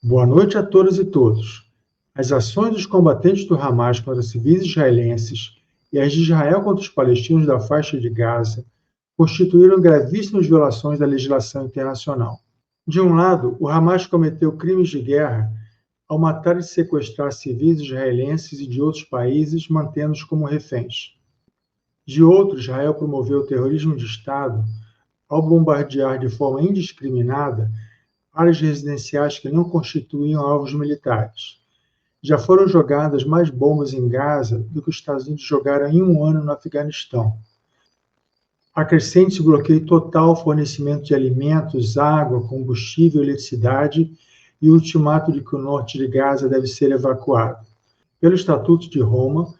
Boa noite a todas e todos. As ações dos combatentes do Hamas contra civis israelenses e as de Israel contra os palestinos da faixa de Gaza constituíram gravíssimas violações da legislação internacional. De um lado, o Hamas cometeu crimes de guerra ao matar e sequestrar civis israelenses e de outros países, mantendo-os como reféns. De outro, Israel promoveu o terrorismo de Estado ao bombardear de forma indiscriminada áreas residenciais que não constituíam alvos militares. Já foram jogadas mais bombas em Gaza do que os Estados Unidos jogaram em um ano no Afeganistão. Acrescente-se o bloqueio total ao fornecimento de alimentos, água, combustível, eletricidade e o ultimato de que o norte de Gaza deve ser evacuado. Pelo Estatuto de Roma,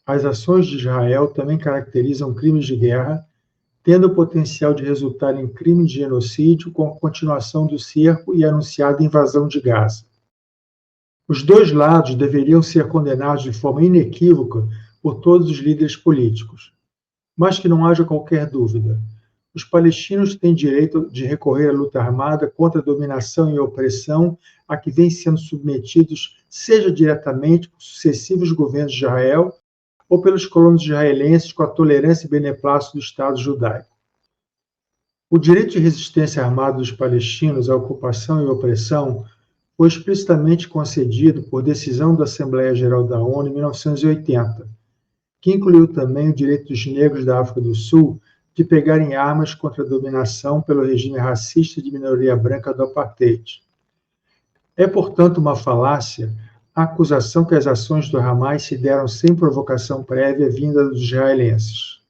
as ações de Israel também caracterizam crimes de guerra, tendo o potencial de resultar em crime de genocídio com a continuação do cerco e anunciada invasão de Gaza. Os dois lados deveriam ser condenados de forma inequívoca por todos os líderes políticos. Mas que não haja qualquer dúvida, os palestinos têm direito de recorrer à luta armada contra a dominação e a opressão a que vêm sendo submetidos, seja diretamente por sucessivos governos de Israel ou pelos colonos israelenses com a tolerância e beneplácito do Estado judaico. O direito de resistência armada dos palestinos à ocupação e opressão foi explicitamente concedido por decisão da Assembleia Geral da ONU em 1980, que incluiu também o direito dos negros da África do Sul de pegarem armas contra a dominação pelo regime racista de minoria branca do apartheid. É, portanto, uma falácia a acusação que as ações do Hamas se deram sem provocação prévia vinda dos israelenses.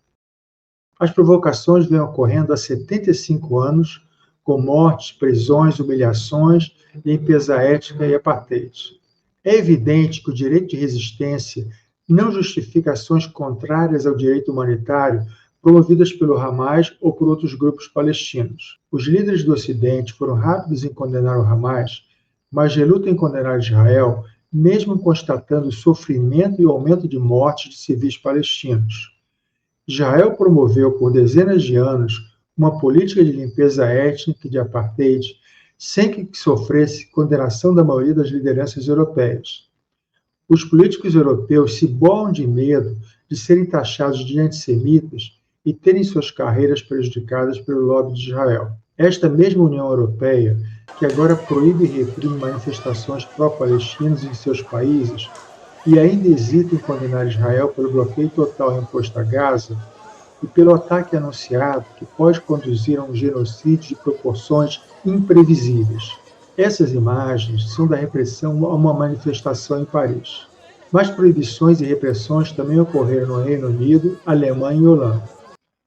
As provocações vêm ocorrendo há 75 anos, com mortes, prisões, humilhações, limpeza étnica e apartheid. É evidente que o direito de resistência não justifica ações contrárias ao direito humanitário promovidas pelo Hamas ou por outros grupos palestinos. Os líderes do Ocidente foram rápidos em condenar o Hamas, mas relutam em condenar Israel, mesmo constatando o sofrimento e o aumento de mortes de civis palestinos. Israel promoveu por dezenas de anos uma política de limpeza étnica e de apartheid, sem que sofresse condenação da maioria das lideranças europeias. Os políticos europeus se boam de medo de serem taxados de antissemitas e terem suas carreiras prejudicadas pelo lobby de Israel. Esta mesma União Europeia, que agora proíbe e reprime manifestações pró-palestinas em seus países e ainda hesita em condenar Israel pelo bloqueio total imposto a Gaza e pelo ataque anunciado que pode conduzir a um genocídio de proporções imprevisíveis. Essas imagens são da repressão a uma manifestação em Paris. Mas proibições e repressões também ocorreram no Reino Unido, Alemanha e Holanda.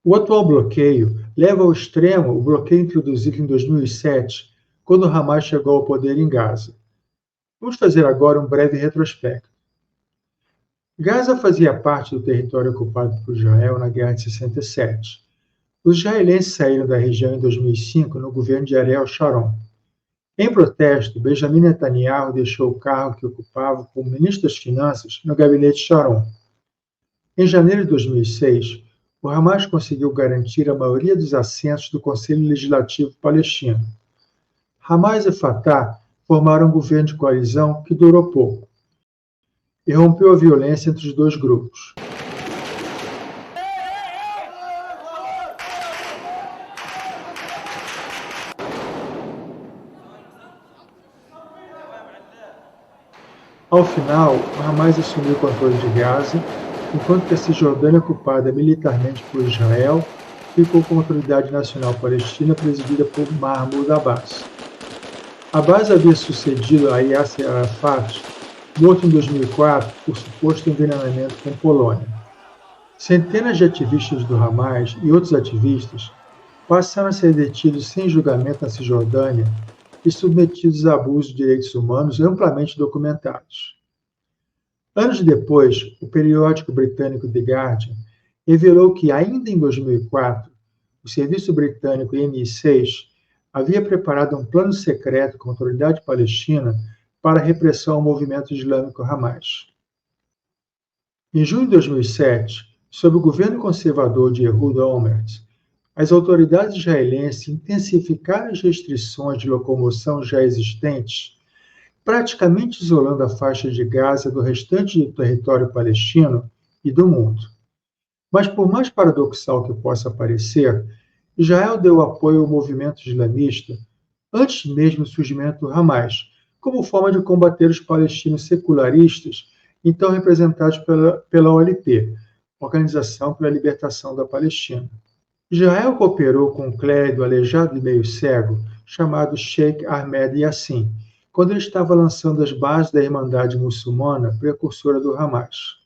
O atual bloqueio leva ao extremo o bloqueio introduzido em 2007, quando o Hamas chegou ao poder em Gaza. Vamos fazer agora um breve retrospecto. Gaza fazia parte do território ocupado por Israel na Guerra de 67. Os israelenses saíram da região em 2005 no governo de Ariel Sharon. Em protesto, Benjamin Netanyahu deixou o cargo que ocupava como ministro das Finanças no gabinete Sharon. Em janeiro de 2006, o Hamas conseguiu garantir a maioria dos assentos do Conselho Legislativo palestino. Hamas e Fatah formaram um governo de coalizão que durou pouco e rompeu a violência entre os dois grupos. Ao final, o Hamas assumiu o controle de Gaza, enquanto que a Cisjordânia, ocupada militarmente por Israel, ficou com a Autoridade Nacional Palestina presidida por Mahmoud Abbas. Abbas havia sucedido a Yasser Arafat, morto em 2004 por suposto envenenamento com polônio. Centenas de ativistas do Hamas e outros ativistas passaram a ser detidos sem julgamento na Cisjordânia e submetidos a abusos de direitos humanos amplamente documentados. Anos depois, o periódico britânico The Guardian revelou que, ainda em 2004, o serviço britânico MI6 havia preparado um plano secreto com a autoridade palestina para a repressão ao movimento islâmico Hamas. Em junho de 2007, sob o governo conservador de Ehud Olmert, as autoridades israelenses intensificaram as restrições de locomoção já existentes praticamente isolando a faixa de Gaza do restante do território palestino e do mundo. Mas, por mais paradoxal que possa parecer, Israel deu apoio ao movimento islamista antes mesmo do surgimento do Hamas, como forma de combater os palestinos secularistas, então representados pela OLP, Organização pela Libertação da Palestina. Israel cooperou com um clérigo aleijado e meio cego, chamado Sheikh Ahmed Yassin, quando ele estava lançando as bases da Irmandade Muçulmana, precursora do Hamas.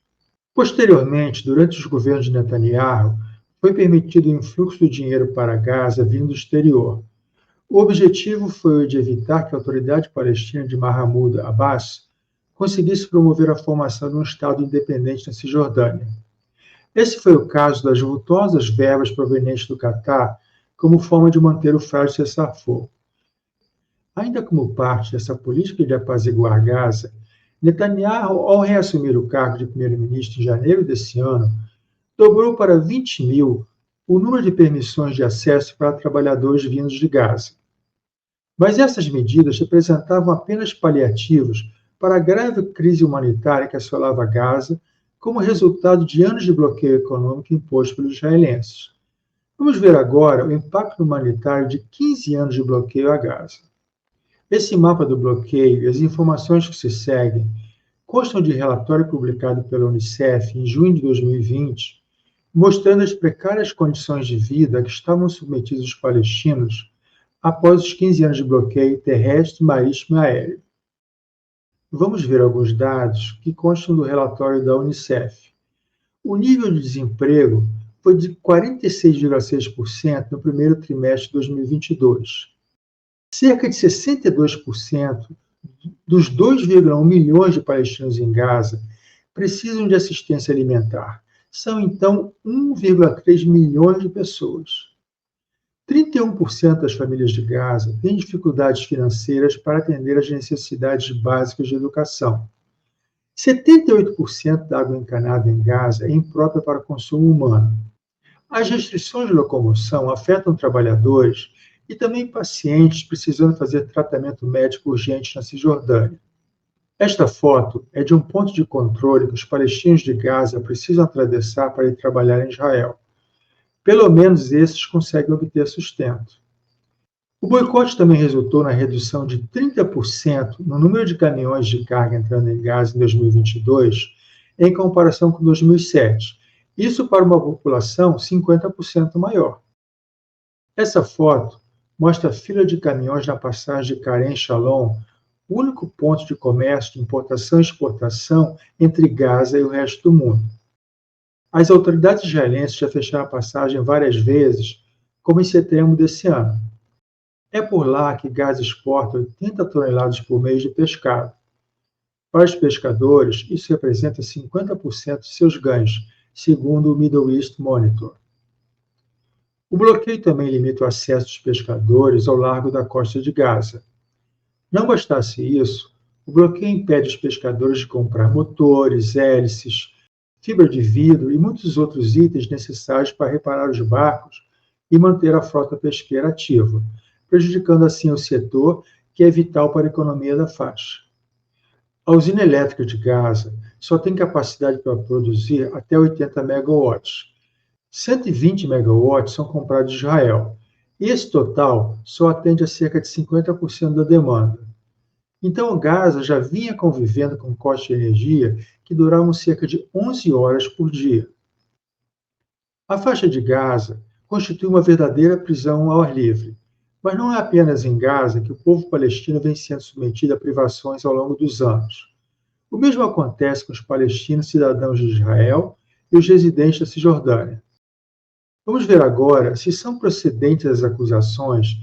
Posteriormente, durante os governos de Netanyahu, foi permitido o influxo de dinheiro para Gaza vindo do exterior. O objetivo foi o de evitar que a autoridade palestina de Mahmoud Abbas conseguisse promover a formação de um Estado independente na Cisjordânia. Esse foi o caso das vultosas verbas provenientes do Catar como forma de manter o frágil cessar-fogo. Ainda como parte dessa política de apaziguar Gaza, Netanyahu, ao reassumir o cargo de primeiro-ministro em janeiro desse ano, dobrou para 20.000 o número de permissões de acesso para trabalhadores vindos de Gaza. Mas essas medidas representavam apenas paliativos para a grave crise humanitária que assolava Gaza, como resultado de anos de bloqueio econômico imposto pelos israelenses. Vamos ver agora o impacto humanitário de 15 anos de bloqueio a Gaza. Esse mapa do bloqueio e as informações que se seguem constam de relatório publicado pela Unicef em junho de 2020, mostrando as precárias condições de vida que estavam submetidos os palestinos após os 15 anos de bloqueio terrestre, marítimo e aéreo. Vamos ver alguns dados que constam do relatório da Unicef. O nível de desemprego foi de 46,6% no primeiro trimestre de 2022. Cerca de 62% dos 2,1 milhões de palestinos em Gaza precisam de assistência alimentar. São, então, 1,3 milhões de pessoas. 31% das famílias de Gaza têm dificuldades financeiras para atender às necessidades básicas de educação. 78% da água encanada em Gaza é imprópria para consumo humano. As restrições de locomoção afetam trabalhadores e também pacientes precisando fazer tratamento médico urgente na Cisjordânia. Esta foto é de um ponto de controle que os palestinos de Gaza precisam atravessar para ir trabalhar em Israel. Pelo menos esses conseguem obter sustento. O boicote também resultou na redução de 30% no número de caminhões de carga entrando em Gaza em 2022, em comparação com 2007. Isso para uma população 50% maior. Essa foto mostra a fila de caminhões na passagem de Karem Shalom, o único ponto de comércio de importação e exportação entre Gaza e o resto do mundo. As autoridades israelenses já fecharam a passagem várias vezes, como em setembro desse ano. É por lá que Gaza exporta 80 toneladas por mês de pescado. Para os pescadores, isso representa 50% de seus ganhos, segundo o Middle East Monitor. O bloqueio também limita o acesso dos pescadores ao largo da costa de Gaza. Não bastasse isso, o bloqueio impede os pescadores de comprar motores, hélices, fibra de vidro e muitos outros itens necessários para reparar os barcos e manter a frota pesqueira ativa, prejudicando assim o setor, que é vital para a economia da faixa. A usina elétrica de Gaza só tem capacidade para produzir até 80 megawatts. 120 megawatts são comprados de Israel. Esse total só atende a cerca de 50% da demanda. Então, Gaza já vinha convivendo com custos de energia que duravam cerca de 11 horas por dia. A faixa de Gaza constitui uma verdadeira prisão ao ar livre. Mas não é apenas em Gaza que o povo palestino vem sendo submetido a privações ao longo dos anos. O mesmo acontece com os palestinos cidadãos de Israel e os residentes da Cisjordânia. Vamos ver agora se são procedentes as acusações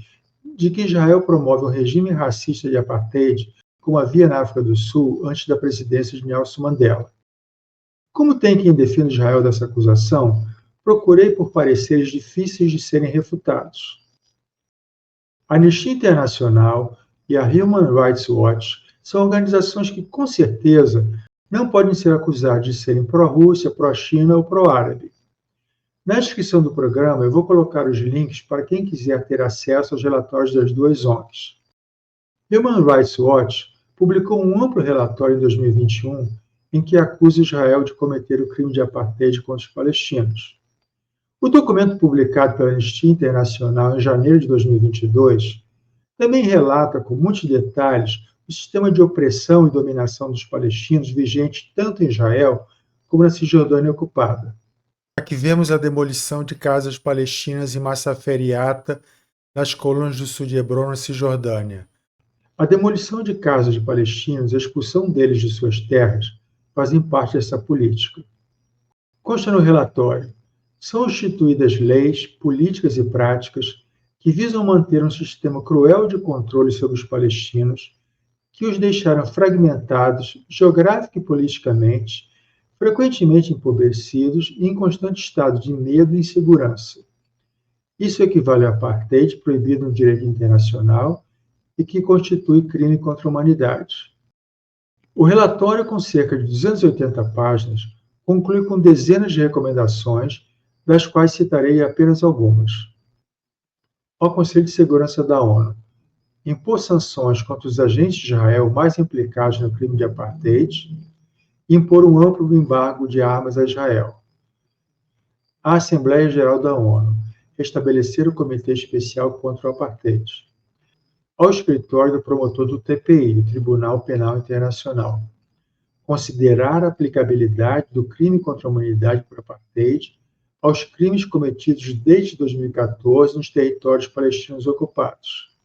de que Israel promove um regime racista de apartheid, como havia na África do Sul antes da presidência de Nelson Mandela. Como tem quem defenda Israel dessa acusação, procurei por pareceres difíceis de serem refutados. A Anistia Internacional e a Human Rights Watch são organizações que, com certeza, não podem ser acusadas de serem pró-Rússia, pró-China ou pró-árabe. Na descrição do programa, eu vou colocar os links para quem quiser ter acesso aos relatórios das duas ONGs. Human Rights Watch publicou um amplo relatório em 2021 em que acusa Israel de cometer o crime de apartheid contra os palestinos. O documento publicado pela Anistia Internacional em janeiro de 2022 também relata com muitos detalhes o sistema de opressão e dominação dos palestinos vigente tanto em Israel como na Cisjordânia ocupada. Aqui vemos a demolição de casas palestinas em Massaferiata, nas colunas do sul de Hebron, na Cisjordânia. A demolição de casas de palestinos e a expulsão deles de suas terras fazem parte dessa política. Consta no relatório: são instituídas leis, políticas e práticas que visam manter um sistema cruel de controle sobre os palestinos, que os deixaram fragmentados geográfica e politicamente, frequentemente empobrecidos e em constante estado de medo e insegurança. Isso equivale ao apartheid proibido no direito internacional e que constitui crime contra a humanidade. O relatório, com cerca de 280 páginas, conclui com dezenas de recomendações, das quais citarei apenas algumas. Ao Conselho de Segurança da ONU: impor sanções contra os agentes de Israel mais implicados no crime de apartheid, impor um amplo embargo de armas a Israel. A Assembleia Geral da ONU: restabelecer o Comitê Especial contra o Apartheid. Ao escritório do promotor do TPI, do Tribunal Penal Internacional: considerar a aplicabilidade do crime contra a humanidade por apartheid aos crimes cometidos desde 2014 nos territórios palestinos ocupados.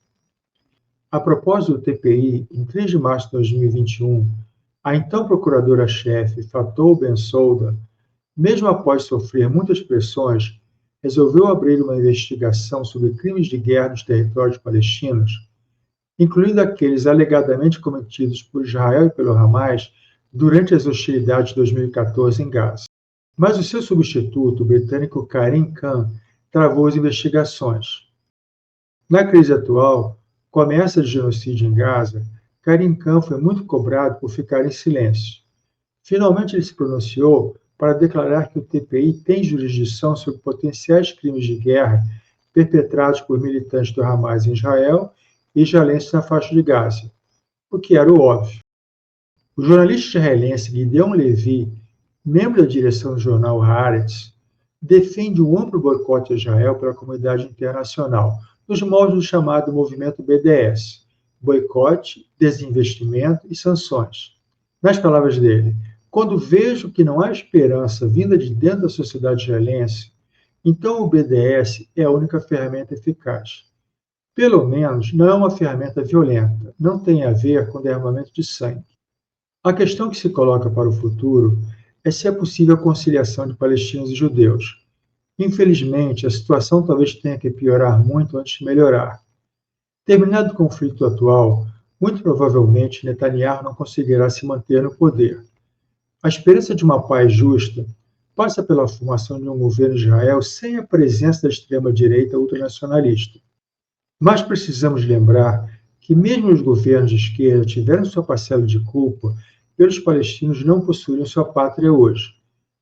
A propósito do TPI, em 3 de março de 2021, a então procuradora-chefe Fatou Bensouda, mesmo após sofrer muitas pressões, resolveu abrir uma investigação sobre crimes de guerra nos territórios palestinos, incluindo aqueles alegadamente cometidos por Israel e pelo Hamas durante as hostilidades de 2014 em Gaza. Mas o seu substituto, o britânico Karim Khan, travou as investigações. Na crise atual, com a ameaça de genocídio em Gaza, Karim Khan foi muito cobrado por ficar em silêncio. Finalmente ele se pronunciou para declarar que o TPI tem jurisdição sobre potenciais crimes de guerra perpetrados por militantes do Hamas em Israel e israelenses na faixa de Gaza, o que era o óbvio. O jornalista israelense Gideon Levy, membro da direção do jornal Haaretz, defende um amplo boicote a Israel pela comunidade internacional, nos moldes do chamado movimento BDS: boicote, desinvestimento e sanções. Nas palavras dele: quando vejo que não há esperança vinda de dentro da sociedade israelense, então o BDS é a única ferramenta eficaz. Pelo menos não é uma ferramenta violenta, não tem a ver com derramamento de sangue. A questão que se coloca para o futuro é se é possível a conciliação de palestinos e judeus. Infelizmente, a situação talvez tenha que piorar muito antes de melhorar. Terminado o conflito atual, muito provavelmente Netanyahu não conseguirá se manter no poder. A esperança de uma paz justa passa pela formação de um governo de Israel sem a presença da extrema-direita ultranacionalista. Mas precisamos lembrar que mesmo os governos de esquerda tiveram sua parcela de culpa pelos palestinos não possuírem sua pátria hoje.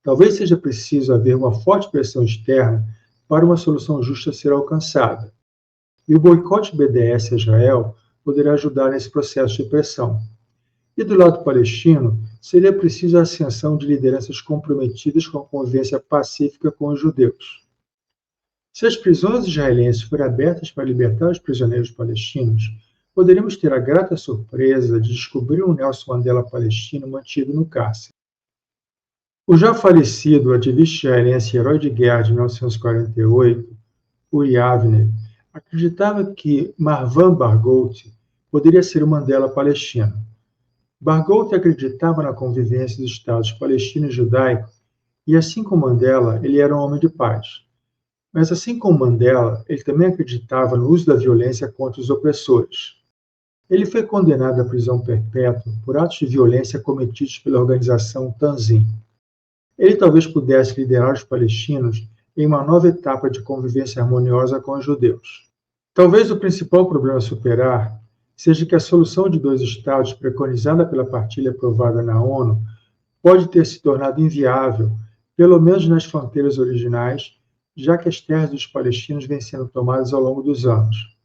Talvez seja preciso haver uma forte pressão externa para uma solução justa ser alcançada. E o boicote BDS a Israel poderá ajudar nesse processo de pressão. E do lado palestino, seria preciso a ascensão de lideranças comprometidas com a convivência pacífica com os judeus. Se as prisões israelenses forem abertas para libertar os prisioneiros palestinos, poderemos ter a grata surpresa de descobrir um Nelson Mandela palestino mantido no cárcere. O já falecido ativista israelense e herói de guerra de 1948, Uri Avner, acreditava que Marwan Barghouti poderia ser o Mandela palestino. Barghouti acreditava na convivência dos estados palestino e judaico e, assim como Mandela, ele era um homem de paz. Mas, assim como Mandela, ele também acreditava no uso da violência contra os opressores. Ele foi condenado à prisão perpétua por atos de violência cometidos pela organização Tanzim. Ele talvez pudesse liderar os palestinos em uma nova etapa de convivência harmoniosa com os judeus. Talvez o principal problema a superar seja que a solução de 2 estados preconizada pela partilha aprovada na ONU pode ter se tornado inviável, pelo menos nas fronteiras originais, já que as terras dos palestinos vêm sendo tomadas ao longo dos anos.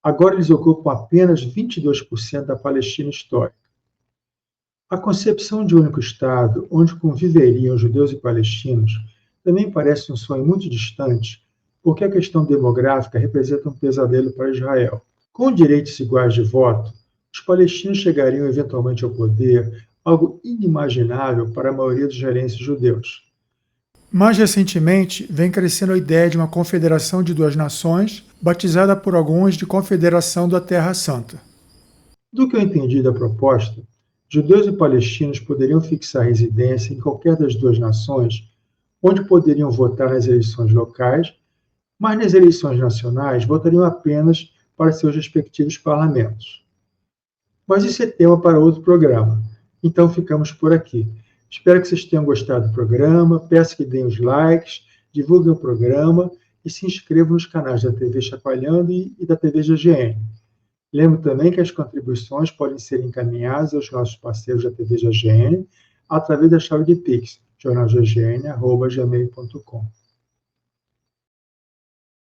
Agora eles ocupam apenas 22% da Palestina histórica. A concepção de um único Estado, onde conviveriam judeus e palestinos, também parece um sonho muito distante, porque a questão demográfica representa um pesadelo para Israel. Com direitos iguais de voto, os palestinos chegariam eventualmente ao poder, algo inimaginável para a maioria dos israelenses judeus. Mais recentemente, vem crescendo a ideia de uma confederação de duas nações, batizada por alguns de Confederação da Terra Santa. Do que eu entendi da proposta, judeus e palestinos poderiam fixar residência em qualquer das duas nações, onde poderiam votar nas eleições locais, mas nas eleições nacionais votariam apenas para seus respectivos parlamentos. Mas isso é tema para outro programa, então ficamos por aqui. Espero que vocês tenham gostado do programa, peço que deem os likes, divulguem o programa e se inscrevam nos canais da TV Chacoalhando e da TV GGN. Lembro também que as contribuições podem ser encaminhadas aos nossos parceiros da TV GGN através da chave de Pix, jornalggn@gmail.com.